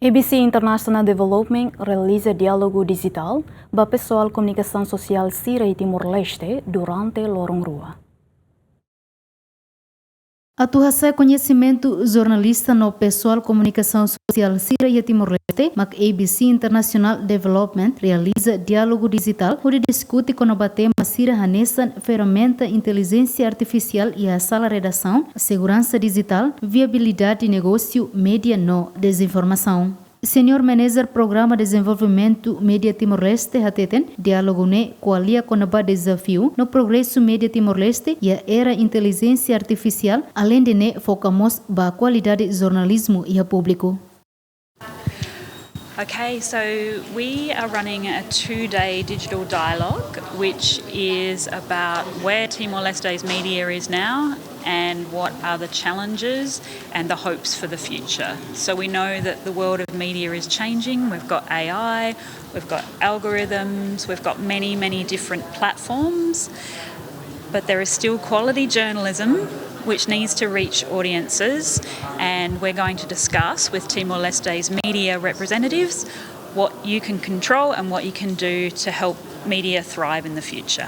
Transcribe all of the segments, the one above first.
ABC Internasional Development realiza diálogu digital ba pesoál komunikasaun sosial sira e Timor-Leste durante loron rua. Atuhaça conhecimento jornalista no pesoál comunicação social sira e Timor-Leste, mas ABC International Development realiza diálogo digital onde discute com o tema sira hanesan ferramenta inteligência artificial e a sala redação, segurança digital, viabilidade de negócio, média no desinformação. Senior Manager Programa Desenvolvimento Média Timor-Leste hateten diálogo ne qualia com o desafio no progresso média Timor-Leste e a era inteligência artificial, além de ne focamos ba qualidade jornalismo e a público. Okay, so we are running a 2-day digital dialogue, which is about where Timor-Leste's media is now and what are the challenges and the hopes for the future. So we know that the world of media is changing. We've got AI, we've got algorithms, we've got many, many different platforms, but there is still quality journalism which needs to reach audiences, and we're going to discuss with Timor-Leste's media representatives what you can control and what you can do to help media thrive in the future.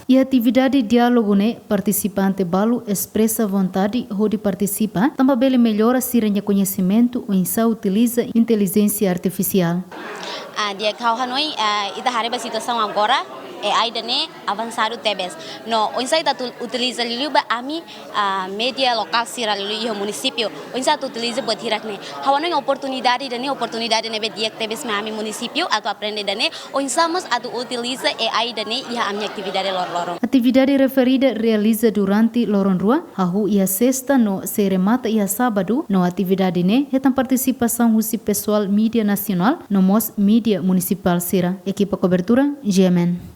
E a atividade diálogo ne participante balu expressa vontade de participar, também melhora siranha conhecimento ou insa utiliza inteligência artificial. Dia kau hanoi ita hari ba situação agora AI dane avançado tebes. No, onsa ita utiliza liu ba ami media lokal sira liu município. Onsa tu utiliza buat hirak ne. Hawanoi oportunidade ne be diak tebes me ami município atau aprende dane. Onsa mas atu utiliza AI dane ia ami atividade lorong. Atividade referida realiza durante loron rua, hahu ia sexta no se remata ia sábado no atividade ne etam participação husi pessoal mídia nacional no mos mídia municipal sira. Equipa cobertura GMN.